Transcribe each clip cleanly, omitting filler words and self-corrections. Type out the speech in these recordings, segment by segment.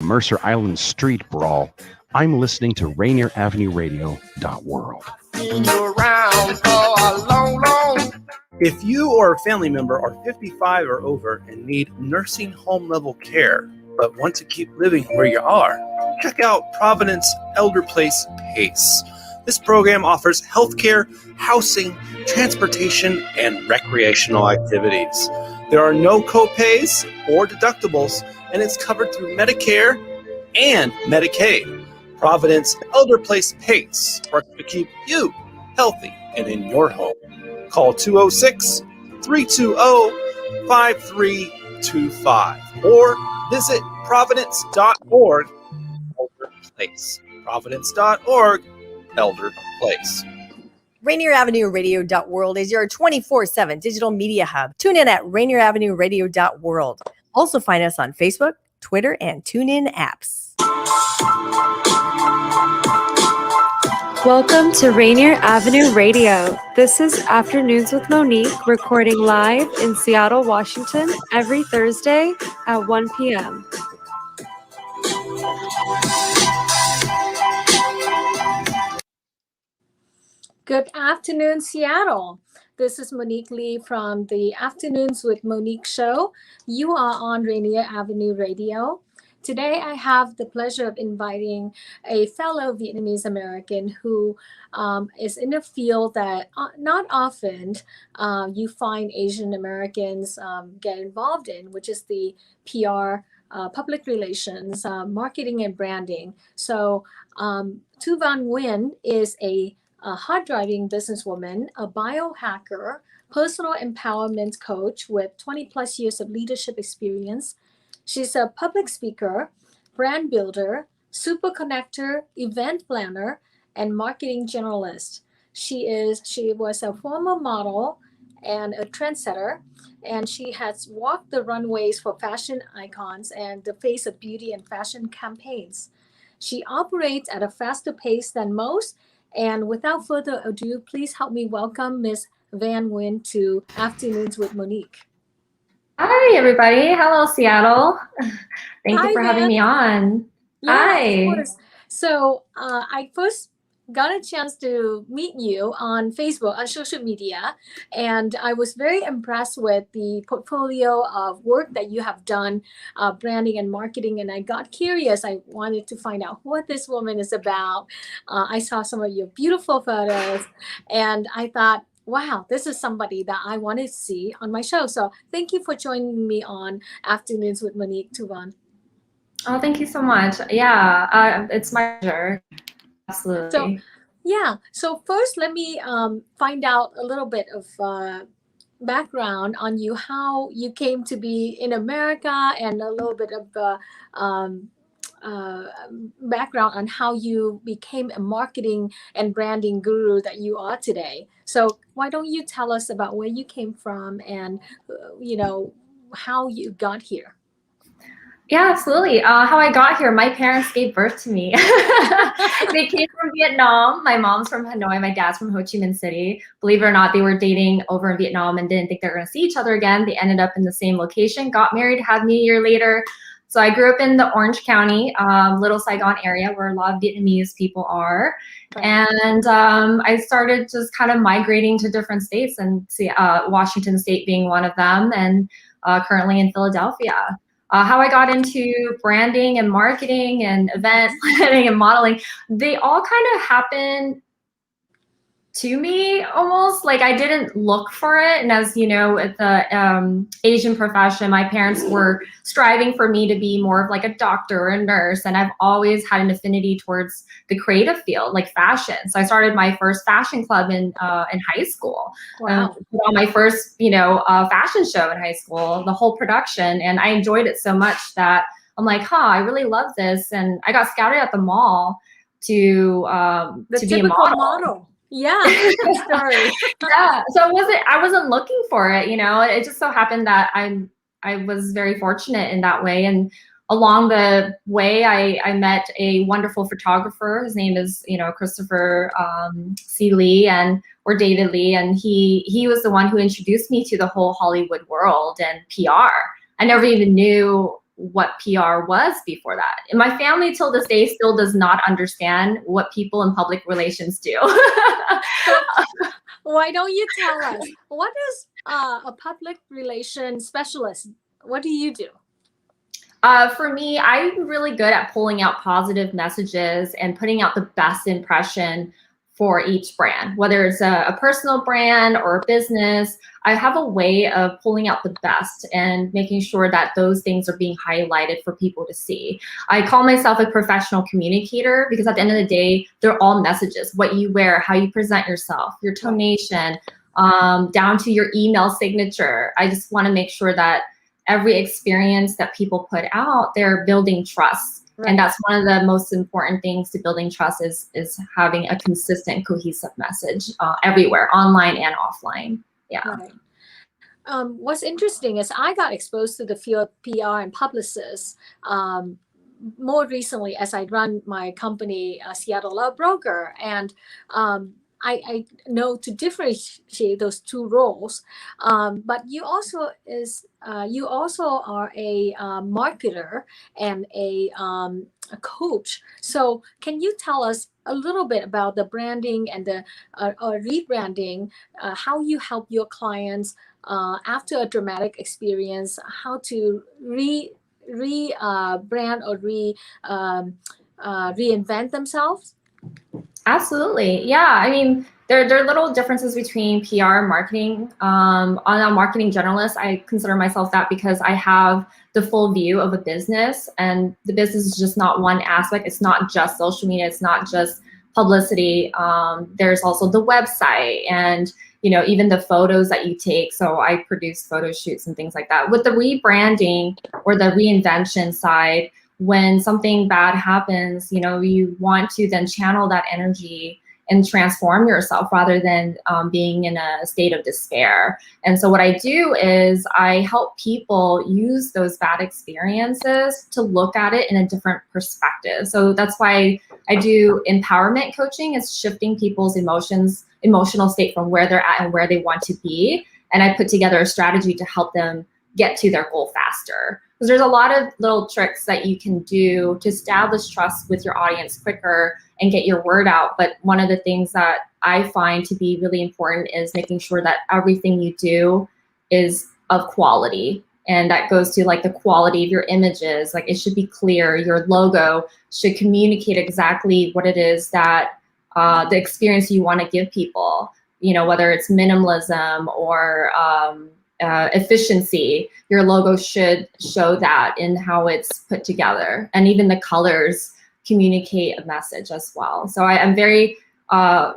Mercer Island street brawl, I'm listening to Rainier Avenue Radio.world. If you or a family member are 55 or over and need nursing home level care, but want to keep living where you are, check out Providence Elder Place PACE. This program offers healthcare, housing, transportation, and recreational activities. There are no co-pays or deductibles, and it's covered through Medicare and Medicaid. Providence Elder Place PACE works to keep you healthy and in your home. Call 206-320-5325 or visit providence.org Elder Place. Providence.org Elder Place. Rainier Avenue Radio.world is your 24/7 digital media hub. Tune in at Rainier Avenue Radio.world. Also find us on Facebook, Twitter, and TuneIn apps. Welcome to Rainier Avenue Radio. This is Afternoons with Monique, recording live in Seattle, Washington, every Thursday at 1 p.m. Good afternoon, Seattle. This is Monique Lee from the Afternoons with Monique show. You are on Rainier Avenue Radio. Today, I have the pleasure of inviting a fellow Vietnamese American who is in a field that not often you find Asian Americans get involved in, which is the PR, public relations, marketing, and branding. So Thu Nguyen is a hard-driving businesswoman, a biohacker, personal empowerment coach with 20 plus years of leadership experience. She's a public speaker, brand builder, super connector, event planner, and marketing generalist. She was a former model and a trendsetter, and she has walked the runways for fashion icons and the face of beauty and fashion campaigns. She operates at a faster pace than most. And without further ado, please help me welcome Ms. Van Nguyen to Afternoons with Monique. Hi, everybody. Hello, Seattle. Thank you for having me on. Yeah, Hi. Of course. So I first got a chance to meet you on Facebook, on social media, and I was very impressed with the portfolio of work that you have done, branding and marketing, and I got curious. I wanted to find out what this woman is about. I saw some of your beautiful photos, and I thought, wow, this is somebody that I want to see on my show. So thank you for joining me on Afternoons with Monique, Thu Nguyen. Oh, thank you so much. Yeah, it's my pleasure. Absolutely. So first, let me find out a little bit of background on you, how you came to be in America, and a little bit of background on how you became a marketing and branding guru that you are today. So why don't you tell us about where you came from and, how you got here? Yeah, absolutely. How I got here, my parents gave birth to me. They came from Vietnam. My mom's from Hanoi. My dad's from Ho Chi Minh City. Believe it or not, they were dating over in Vietnam and didn't think they were going to see each other again. They ended up in the same location, got married, had me a year later. So I grew up in the Orange County, Little Saigon area where a lot of Vietnamese people are. Right. And I started just kind of migrating to different states, and Washington State being one of them, and currently in Philadelphia. How I got into branding and marketing and event planning and modeling, they all kind of happened to me almost. Like I didn't look for it. And as you know, at the Asian profession, my parents were striving for me to be more of like a doctor or a nurse. And I've always had an affinity towards the creative field, like fashion. So I started my first fashion club in high school. Wow. On my first, fashion show in high school, the whole production. And I enjoyed it so much that I'm like, I really love this. And I got scouted at the mall to be a model. Yeah, story. Yeah, so I wasn't looking for it, It just so happened that I was very fortunate in that way, and along the way, I met a wonderful photographer. His name is Christopher C. Lee, or David Lee, and he was the one who introduced me to the whole Hollywood world and PR. I never even knew what PR was before that. And my family till this day still does not understand what people in public relations do. Why don't you tell us, what is a public relations specialist? What do you do? For me, I'm really good at pulling out positive messages and putting out the best impression for each brand, whether it's a personal brand or a business. I have a way of pulling out the best and making sure that those things are being highlighted for people to see. I call myself a professional communicator because at the end of the day, they're all messages. What you wear, how you present yourself, your tonation, down to your email signature. I just want to make sure that every experience that people put out, they're building trust. Right. And that's one of the most important things to building trust is having a consistent, cohesive message everywhere, online and offline. Yeah. Right. What's interesting is I got exposed to the field of PR and publicists more recently as I run my company, Seattle Law Broker, and I know to differentiate those two roles, but you also are a marketer and a coach. So can you tell us a little bit about the branding and the rebranding, how you help your clients after a dramatic experience, how to brand or reinvent themselves? Absolutely. Yeah. I mean, there are little differences between PR and marketing. I'm a marketing generalist. I consider myself that because I have the full view of a business, and the business is just not one aspect. It's not just social media. It's not just publicity. There's also the website and, even the photos that you take. So I produce photo shoots and things like that. With the rebranding or the reinvention side, when something bad happens, you want to then channel that energy and transform yourself rather than being in a state of despair. And so what I do is I help people use those bad experiences to look at it in a different perspective. So that's why I do empowerment coaching, is shifting people's emotional state from where they're at and where they want to be. And I put together a strategy to help them get to their goal faster. Because there's a lot of little tricks that you can do to establish trust with your audience quicker and get your word out. But one of the things that I find to be really important is making sure that everything you do is of quality. And that goes to like the quality of your images. Like, it should be clear. Your logo should communicate exactly what it is that the experience you want to give people, whether it's minimalism or efficiency. Your logo should show that in how it's put together, and even the colors communicate a message as well. So I'm very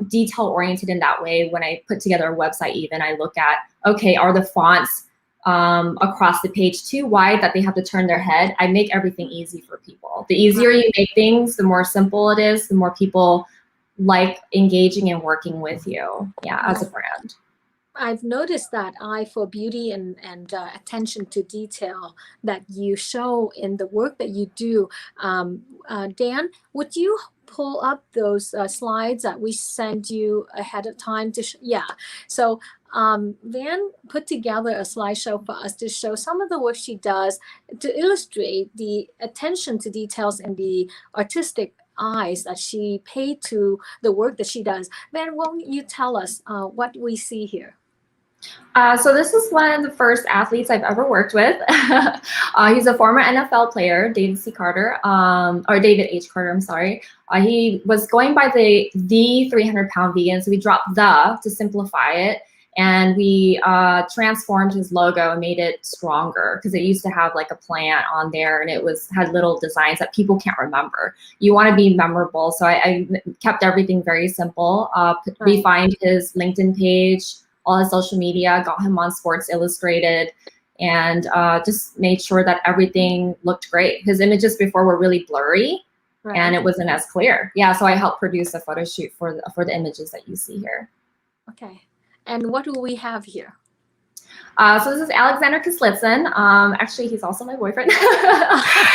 detail oriented in that way. When I put together a website, even I look at, okay, are the fonts across the page too wide that they have to turn their head? I make everything easy for people. The easier you make things, the more simple it is, the more people like engaging and working with you. Yeah, as a brand. I've noticed that eye for beauty and attention to detail that you show in the work that you do. Dan, would you pull up those slides that we sent you ahead of time to so Van put together a slideshow for us to show some of the work she does to illustrate the attention to details and the artistic eyes that she paid to the work that she does. Van, won't you tell us what we see here? So this is one of the first athletes I've ever worked with. He's a former NFL player, David H. Carter, I'm sorry. He was going by the 300-pound vegan, so we dropped the to simplify it. And we transformed his logo and made it stronger, because it used to have like a plant on there, and it had little designs that people can't remember. You want to be memorable. So I kept everything very simple. Refined his LinkedIn page, all his social media, got him on Sports Illustrated, and just made sure that everything looked great. His images before were really blurry, and it wasn't as clear. Yeah, so I helped produce a photo shoot for the images that you see here. Okay. And what do we have here? So this is Alexander Kislitsin. Actually, he's also my boyfriend.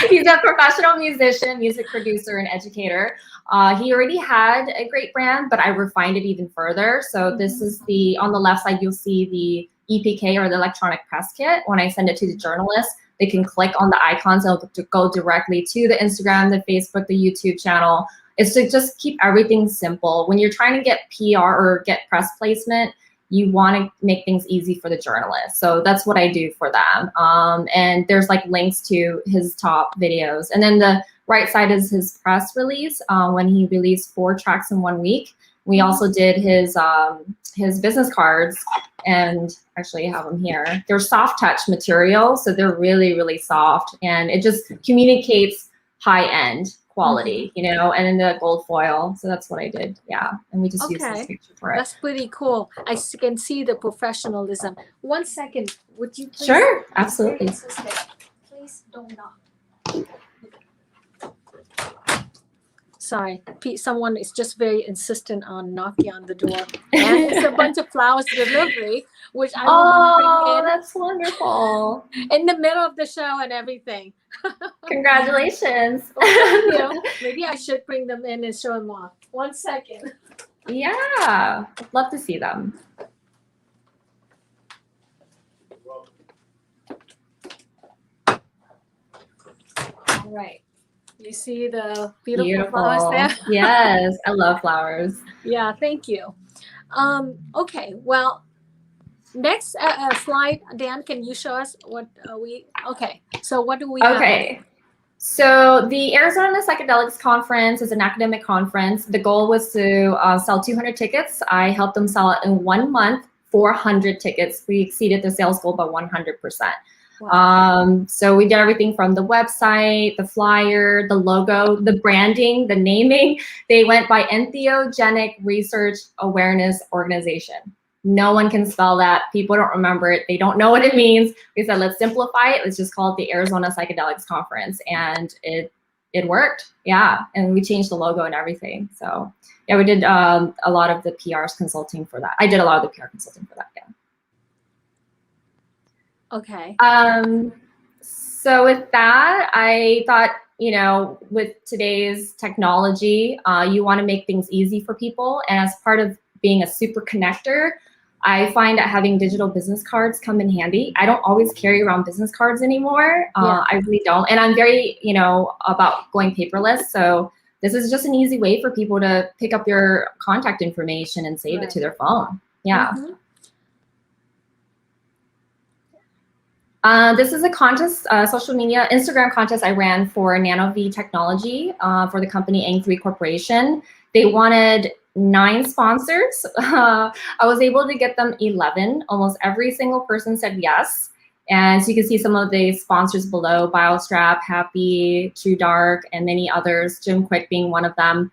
He's a professional musician, music producer, and educator. He already had a great brand, but I refined it even further. So this is on the left side, you'll see the EPK, or the electronic press kit. When I send it to the journalist, They can click on the icons and it'll go directly to the Instagram, the Facebook, the YouTube channel. It's to just keep everything simple. When you're trying to get PR or get press placement, you want to make things easy for the journalists. So that's what I do for them. And there's like links to his top videos. And then the right side is his press release when he released 4 tracks in 1 week. We also did his business cards, and actually I have them here. They're soft touch material, so they're really, really soft, and it just communicates high end quality, you know, and in the gold foil. So that's what I did. Yeah. And we just used this picture for it. That's pretty cool. I can see the professionalism. 1 second. Would you please? Sure. Absolutely. Please don't knock. Sorry, someone is just very insistent on knocking on the door. And it's a bunch of flowers delivery, which I will bring in. That's wonderful. In the middle of the show and everything. Congratulations. Well, thank you. Maybe I should bring them in and show them off. 1 second. Yeah, I'd love to see them. All right. You see the beautiful flowers there? Yes, I love flowers. Yeah, thank you. Okay, well, next slide, Dan, can you show us what so what do we have? Okay, so the Arizona Psychedelics Conference is an academic conference. The goal was to sell 200 tickets. I helped them sell it in 1 month, 400 tickets. We exceeded the sales goal by 100%. Wow. So we did everything from the website, the flyer, the logo, the branding, the naming. They went by Entheogenic Research Awareness Organization. No one can spell that. People don't remember it. They don't know what it means. We said, let's simplify it. Let's just call it the Arizona Psychedelics Conference. And it worked. Yeah. And we changed the logo and everything. So yeah, we did a lot of the PR consulting for that. I did a lot of the PR consulting for that. Yeah. Okay. So with that, I thought, you know, with today's technology, you want to make things easy for people. And as part of being a super connector, I find that having digital business cards come in handy. I don't always carry around business cards anymore. I really don't. And I'm very, you know, about going paperless. So this is just an easy way for people to pick up your contact information and save it to their phone. Yeah. Mm-hmm. This is a contest, social media, Instagram contest I ran for NanoV Technology for the company Ang3 Corporation. They wanted 9 sponsors. I was able to get them 11. Almost every single person said yes. And so you can see some of the sponsors below, BioStrap, Happy, True Dark, and many others, Jim Quick being one of them,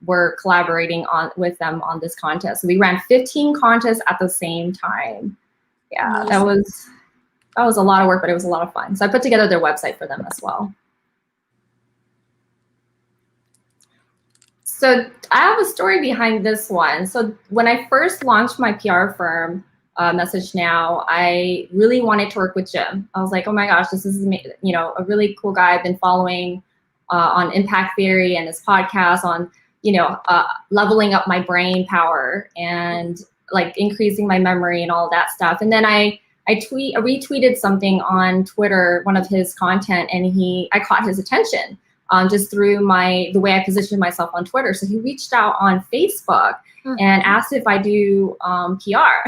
were collaborating with them on this contest. So we ran 15 contests at the same time. Yeah, that was a lot of work, but it was a lot of fun. So I put together their website for them as well. So I have a story behind this one. So when I first launched my PR firm, Message Now, I really wanted to work with Jim. I was like, oh my gosh, this is, you know, a really cool guy I've been following on impact theory and his podcast on, you know, leveling up my brain power and like increasing my memory and all that stuff. And then I retweeted something on Twitter, one of his content, and I caught his attention just through the way I positioned myself on Twitter. So he reached out on Facebook and asked if I do PR.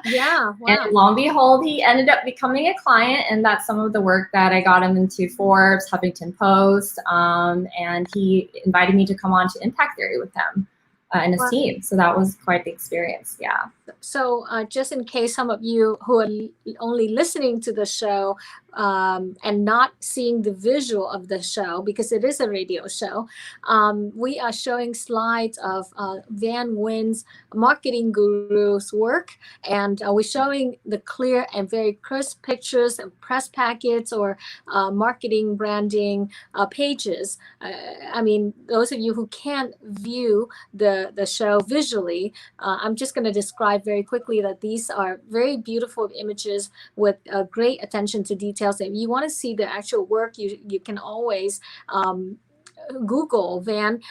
Yeah, wow. And lo and behold, he ended up becoming a client, and that's some of the work that I got him into Forbes, Huffington Post, and he invited me to come on to Impact Theory with him and his team. So that was quite the experience. Yeah. So just in case some of you who are only listening to the show and not seeing the visual of the show, because it is a radio show, we are showing slides of Van Nguyen's marketing guru's work. And we're showing the clear and very crisp pictures and press packets or marketing branding pages. I mean, those of you who can't view the show visually, I'm just going to describe very quickly that these are very beautiful images with great attention to details. If you want to see the actual work, you can always Google Van.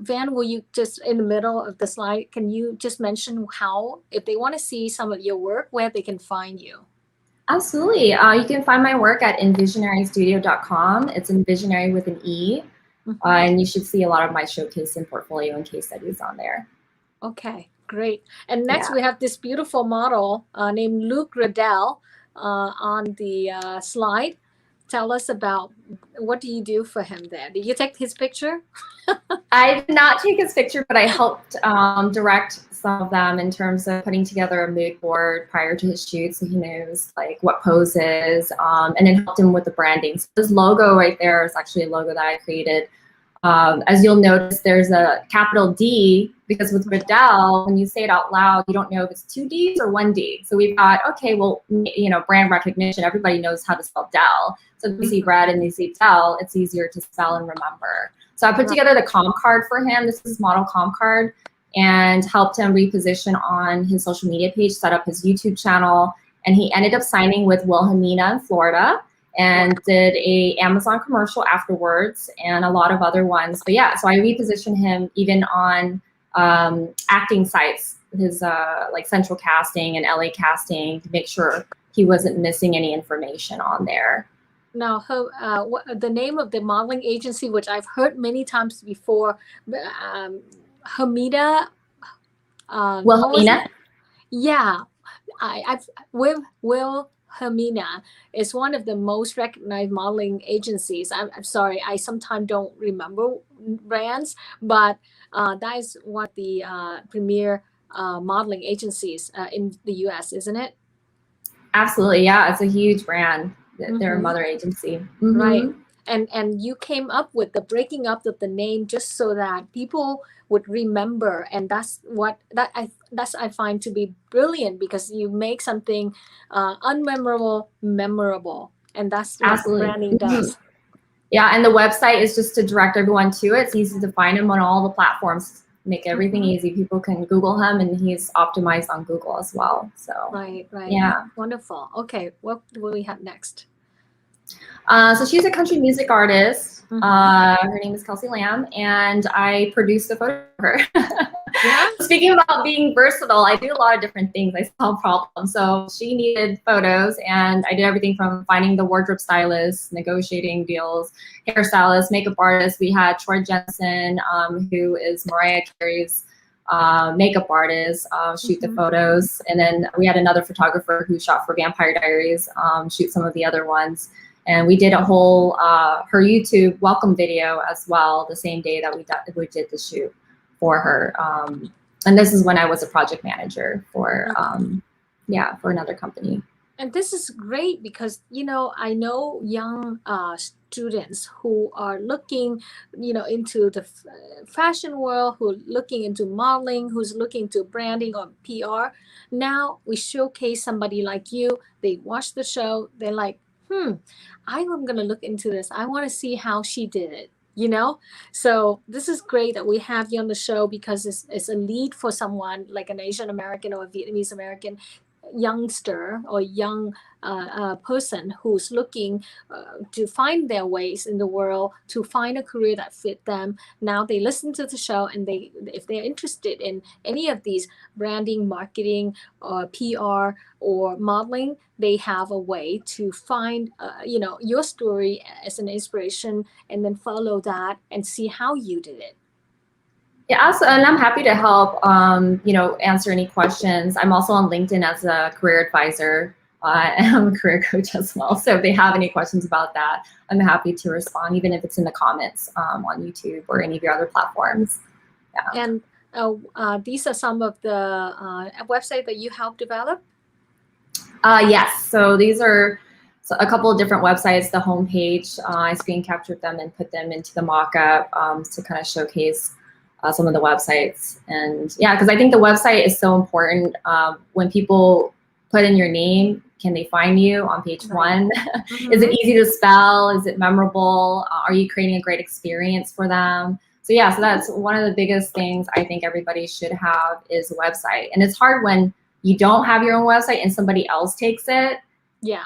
Van, will you just in the middle of the slide, can you just mention how, if they want to see some of your work, where they can find you? Absolutely. You can find my work at envisionarystudio.com. It's envisionary with an E. And you should see a lot of my showcase and portfolio and case studies on there. Okay, great. And next Yeah. we have this beautiful model named Luke Riddell on the slide. Tell us about, what do you do for him there? Did you take his picture? I did not take his picture, but I helped direct some of them in terms of putting together a mood board prior to his shoot, so he knows like what poses, and then helped him with the branding. So this logo right there is actually a logo that I created. As you'll notice, there's a capital D, because with Riddell, when you say it out loud, you don't know if it's 2 Ds or 1 D. So we thought, okay, well, brand recognition, everybody knows how to spell Dell. So if you see red and you see Dell, it's easier to spell and remember. So I put together the comp card for him. This is model comp card, and helped him reposition on his social media page, set up his YouTube channel, and he ended up signing with Wilhelmina in Florida, and did a Amazon commercial afterwards and a lot of other ones. But yeah, so I repositioned him even on acting sites, his like Central Casting and LA Casting, to make sure he wasn't missing any information on there. Now, the name of the modeling agency, which I've heard many times before, Hamida. Wilhelmina? Yeah, I've Wilhelmina is one of the most recognized modeling agencies. I'm sorry, I sometimes don't remember brands, but that is one of the premier modeling agencies in the U.S., isn't it? Absolutely, yeah. It's a huge brand. They're a mother agency. Right. And you came up with the breaking up of the name just so that people would remember, and that's I find to be brilliant, because you make something unmemorable memorable, and that's what Absolutely. branding does. Yeah, and the website is just to direct everyone to it. It's easy to find him on all the platforms. Make everything easy. People can Google him, and he's optimized on Google as well. So Right. Yeah. Wonderful. Okay, what will we have next? So she's a country music artist. Her name is Kelsey Lamb, and I produced a photo of her. Yeah. Speaking about being versatile, I do a lot of different things. I solve problems. So she needed photos, and I did everything from finding the wardrobe stylist, negotiating deals, hairstylist, makeup artist. We had Troy Jensen, who is Mariah Carey's makeup artist, shoot the photos. And then we had another photographer who shot for Vampire Diaries, shoot some of the other ones. And we did a whole her YouTube welcome video as well the same day that we did the shoot for her. And this is when I was a project manager for for another company. And this is great because, I know young students who are looking, into the fashion world, who are looking into modeling, who's looking into branding or PR. Now we showcase somebody like you. They watch the show. They're like, I'm going to look into this. I want to see how she did it. So this is great that we have you on the show, because it's a lead for someone like an Asian American or a Vietnamese American youngster or young person who's looking to find their ways in the world, to find a career that fit them. Now they listen to the show, and if they're interested in any of these branding, marketing, or PR or modeling, they have a way to find your story as an inspiration, and then follow that and see how you did it. Yeah, and I'm happy to help, answer any questions. I'm also on LinkedIn as a career advisor, and I'm a career coach as well. So if they have any questions about that, I'm happy to respond, even if it's in the comments on YouTube or any of your other platforms. Yeah. And these are some of the websites that you helped develop? Yes, so these are a couple of different websites. The homepage, I screen captured them and put them into the mock-up to kind of showcase some of the websites. And yeah, because I think the website is so important. When people put in your name, can they find you on page one? Is it easy to spell? Is it memorable? Are you creating a great experience for them? So yeah, so that's one of the biggest things I think everybody should have is a website. And it's hard when you don't have your own website and somebody else takes it. Yeah.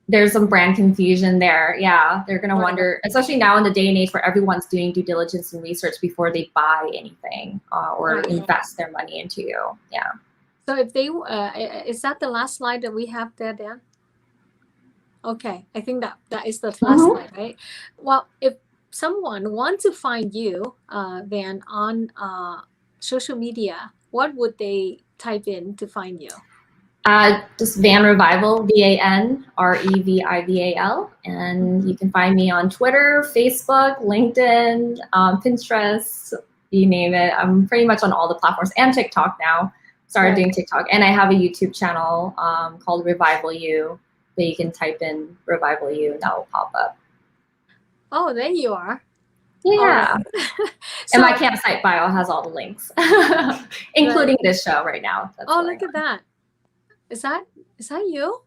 There's some brand confusion there. Yeah, they're going to wonder, especially now in the day and age where everyone's doing due diligence and research before they buy anything or invest their money into you. Yeah. So if they, is that the last slide that we have there, Dan? Okay, I think that is the last slide, right? Well, if someone wants to find you, Van, on social media, what would they type in to find you? Just Van Revival, VANREVIVAL. And you can find me on Twitter, Facebook, LinkedIn, Pinterest, you name it. I'm pretty much on all the platforms, and TikTok now. Started doing TikTok. And I have a YouTube channel called Revival You, that you can type in Revival You and that will pop up. Oh, there you are. Yeah. Right. And my campsite bio has all the links, including this show right now. That's look at that. Is that you?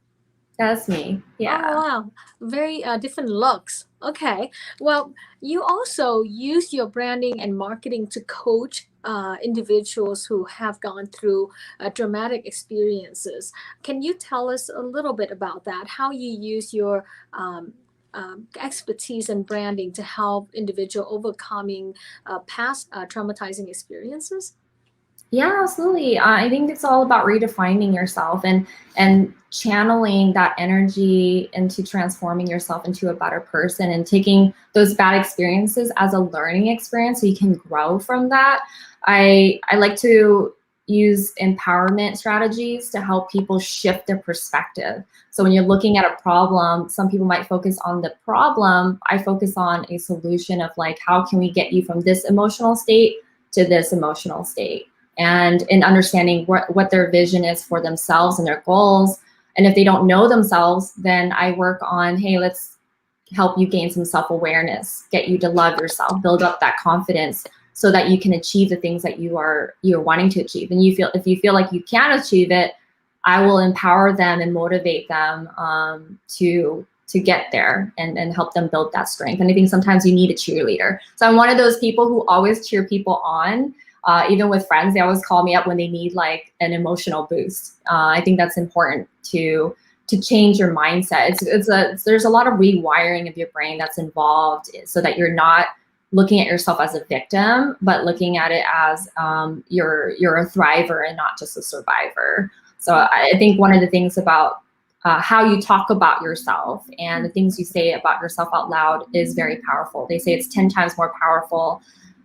That's me. Yeah. Oh, wow. Very different looks. Okay. Well, you also use your branding and marketing to coach individuals who have gone through dramatic experiences. Can you tell us a little bit about that? How you use your expertise and branding to help individual overcoming past traumatizing experiences? Yeah, absolutely. I think it's all about redefining yourself and channeling that energy into transforming yourself into a better person and taking those bad experiences as a learning experience so you can grow from that. I like to use empowerment strategies to help people shift their perspective. So when you're looking at a problem, some people might focus on the problem. I focus on a solution of like, how can we get you from this emotional state to this emotional state? And in understanding what their vision is for themselves and their goals. And if they don't know themselves, then I work on, hey, let's help you gain some self-awareness, get you to love yourself, build up that confidence so that you can achieve the things that you're wanting to achieve. And if you feel like you can achieve it, I will empower them and motivate them to get there and help them build that strength. And I think sometimes you need a cheerleader. So I'm one of those people who always cheer people on. Even with friends, they always call me up when they need like an emotional boost. I think that's important to change your mindset. There's a lot of rewiring of your brain that's involved so that you're not looking at yourself as a victim, but looking at it as you're a thriver and not just a survivor. So I think one of the things about how you talk about yourself and the things you say about yourself out loud is very powerful. They say it's 10 times more powerful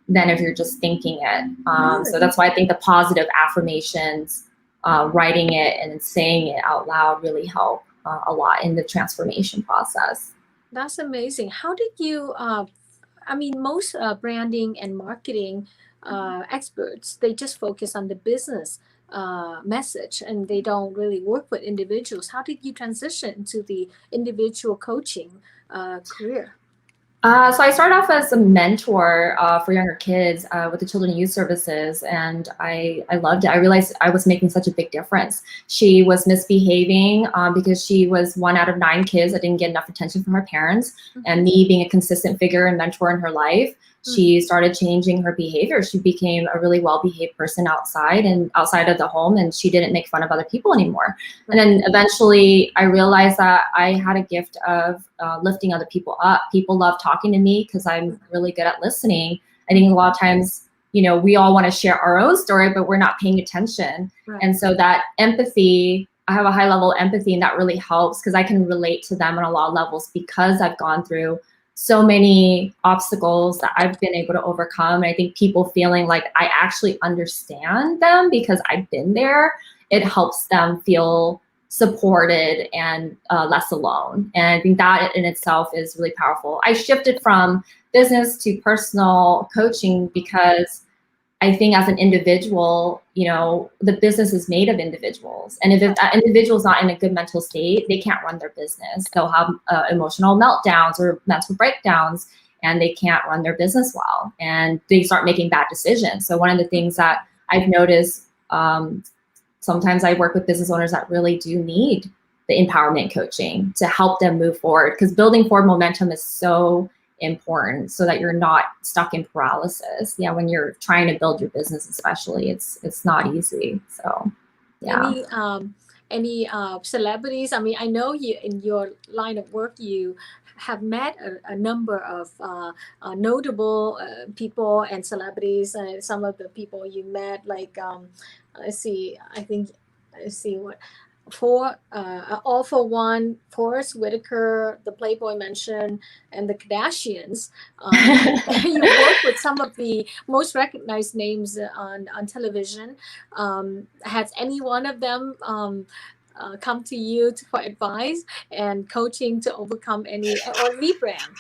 than if you're just thinking it. So that's why I think the positive affirmations, writing it and saying it out loud really help a lot in the transformation process. That's amazing. How did you, most branding and marketing experts, they just focus on the business message and they don't really work with individuals. How did you transition to the individual coaching career? So I started off as a mentor for younger kids with the Children and Youth Services, and I loved it. I realized I was making such a big difference. She was misbehaving because she was 1 out of 9 kids that didn't get enough attention from her parents, and me being a consistent figure and mentor in her life, she started changing her behavior. She became a really well-behaved person outside of the home, and she didn't make fun of other people anymore. And then eventually I realized that I had a gift of lifting other people up. People love talking to me because I'm really good at listening. I think a lot of times, we all want to share our own story, but we're not paying attention. Right. And so that empathy, I have a high level of empathy, and that really helps because I can relate to them on a lot of levels because I've gone through so many obstacles that I've been able to overcome. And I think people feeling like I actually understand them because I've been there, it helps them feel supported and less alone. And I think that in itself is really powerful. I shifted from business to personal coaching because I think as an individual, the business is made of individuals. And if that individual is not in a good mental state, they can't run their business. They'll have emotional meltdowns or mental breakdowns, and they can't run their business well. And they start making bad decisions. So one of the things that I've noticed, sometimes I work with business owners that really do need the empowerment coaching to help them move forward, because building forward momentum is so important so that you're not stuck in paralysis. Yeah, when you're trying to build your business, especially, it's not easy. So yeah. Any celebrities? I know you in your line of work you have met a number of notable people and celebrities. Some of the people you met, like let's see what All for One, Forrest Whitaker, the Playboy Mansion, and the Kardashians. You work with some of the most recognized names on television. Has any one of them come to you for advice and coaching to overcome any or rebrand?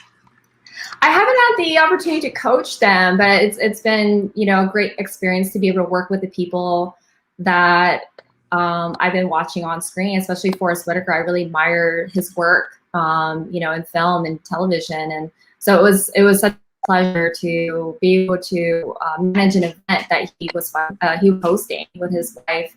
I haven't had the opportunity to coach them, but it's been, you know, a great experience to be able to work with the people that I've been watching on screen, especially Forrest Whitaker. I really admire his work, you know, in film and television, and so it was such a pleasure to be able to manage an event that he was hosting with his wife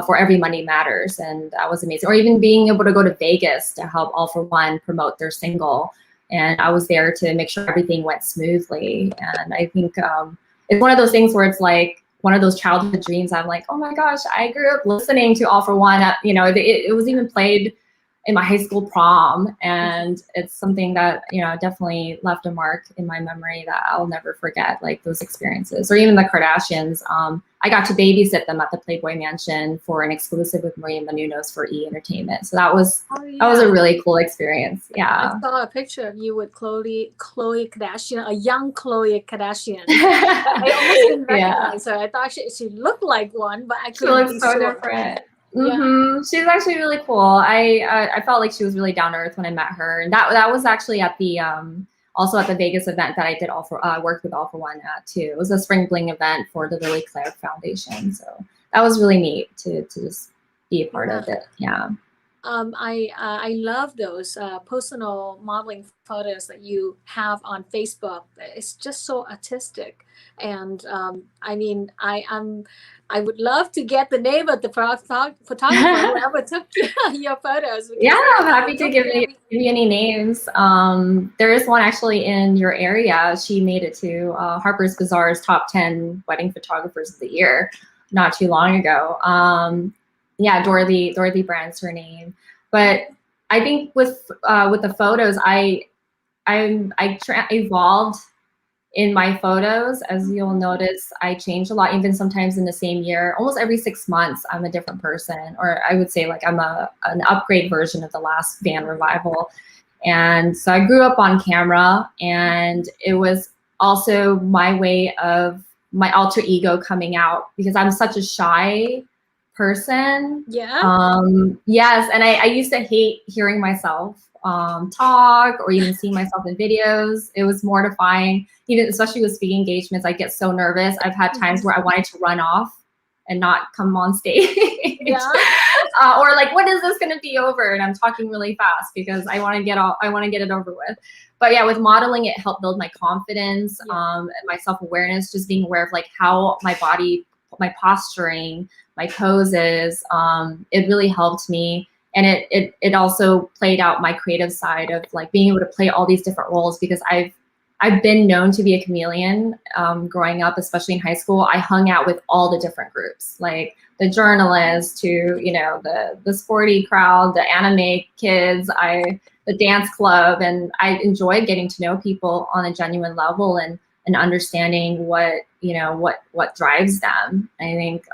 for Every Monday Matters, and that was amazing. Or even being able to go to Vegas to help All for One promote their single. And I was there to make sure everything went smoothly. And I think it's one of those things where it's like one of those childhood dreams. I'm like, oh my gosh, I grew up listening to All for One. You know, it was even played in my high school prom. And it's something that, you know, definitely left a mark in my memory that I'll never forget, like those experiences. Or even the Kardashians. I got to babysit them at the Playboy Mansion for an exclusive with Maria Menounos for E! Entertainment. So that was a really cool experience. Yeah. I saw a picture of you with Khloe Kardashian, a young Khloe Kardashian. I almost didn't recognize her. I thought she looked like one, but I couldn't be so sure. different. Mm-hmm. She's actually really cool. I felt like she was really down to earth when I met her, and that was actually at the also at the Vegas event that I did worked with All for One at too. It was a spring bling event for the Lily Claire Foundation, so that was really neat to just be a part of it. Yeah. I love those personal modeling photos that you have on Facebook. It's just so artistic, and I mean, I would love to get the name of the photographer whoever took your photos. Yeah, I'm happy to give you any names. There is one actually in your area. She made it to Harper's Bazaar's top 10 wedding photographers of the year not too long ago. Yeah, Dorothy Brand's her name. But I think with the photos, I evolved in my photos. As you'll notice, I changed a lot, even sometimes in the same year. Almost every 6 months, I'm a different person, or I would say like I'm an upgrade version of the last band revival. And so I grew up on camera, and it was also my way of my alter ego coming out, because I'm such a shy person. Yeah. Yes, and I used to hate hearing myself talk or even seeing myself in videos. It was mortifying, even especially with speaking engagements. I get so nervous. I've had times where I wanted to run off and not come on stage. Yeah. Or like, when is this going to be over? And I'm talking really fast because I want to get it over with. But yeah, with modeling, it helped build my confidence, and my self-awareness, just being aware of like how my body, my posturing, my poses, it really helped me. And it also played out my creative side of like being able to play all these different roles, because I've been known to be a chameleon growing up, especially in high school. I hung out with all the different groups, like the journalists to, you know, the sporty crowd, the anime kids, the dance club, and I enjoyed getting to know people on a genuine level and understanding what drives them. I think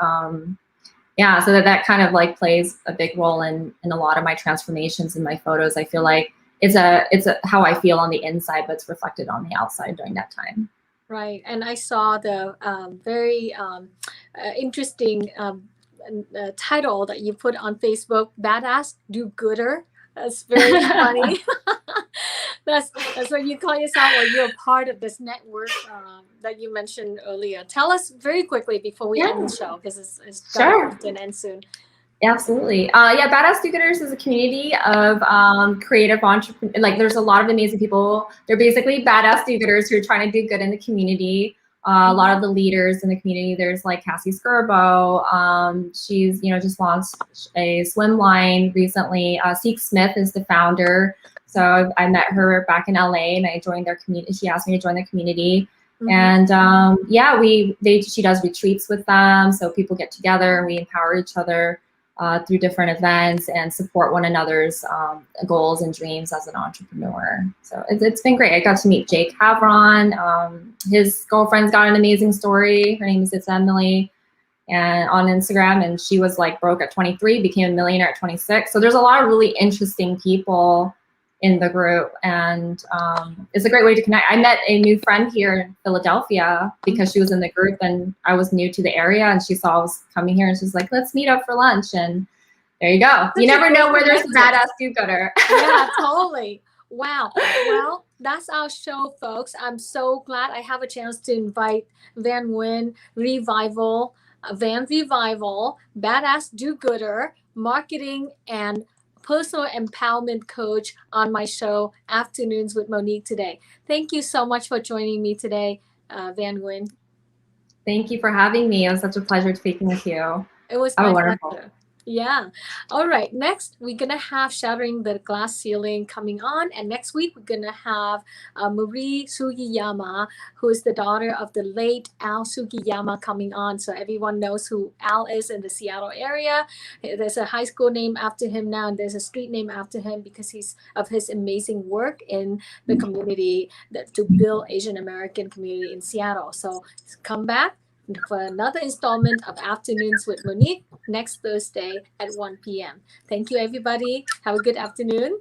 yeah, so that kind of like plays a big role in a lot of my transformations in my photos. I feel like it's a how I feel on the inside, but it's reflected on the outside during that time. Right, and I saw the very interesting title that you put on Facebook, "Badass Do-Gooder." That's very funny. That's what you call yourself, or you're part of this network that you mentioned earlier. Tell us very quickly before we end the show, because it's going to end soon. Yeah, absolutely. Yeah, Badass Do-Gooders is a community of creative entrepreneurs. Like, there's a lot of amazing people. They're basically badass do-gooders who are trying to do good in the community. A lot of the leaders in the community, there's like Cassie Skirbo. She's, just launched a swim line recently. Seek Smith is the founder. So I met her back in LA, and I joined their community. She asked me to join the community. And yeah, she does retreats with them. So people get together and we empower each other through different events and support one another's goals and dreams as an entrepreneur. So it's been great. I got to meet Jake Havron. His girlfriend's got an amazing story. Her name is Emily. and on Instagram, and she was like broke at 23, became a millionaire at 26. So there's a lot of really interesting people in the group, and it's a great way to connect. I met a new friend here in Philadelphia because she was in the group and I was new to the area, and she saw I was coming here and she's like, let's meet up for lunch. And there you go. You never know where there's a badass do-gooder. Yeah, totally. Wow. Well, that's our show, folks. I'm so glad I have a chance to invite Van Nguyen Revival, Van Revival, badass do-gooder, marketing and personal empowerment coach on my show, Afternoons with Monique, today. Thank you so much for joining me today, Van Nguyen. Thank you for having me. It was such a pleasure speaking with you. It was my wonderful. Pleasure. Yeah. All right. Next, we're going to have Shattering the Glass Ceiling coming on. And next week, we're going to have Marie Sugiyama, who is the daughter of the late Al Sugiyama, coming on. So everyone knows who Al is in the Seattle area. There's a high school named after him now, and there's a street named after him because of his amazing work in the community to build Asian American community in Seattle. So come back for another installment of Afternoons with Monique next Thursday at 1 p.m. Thank you, everybody. Have a good afternoon.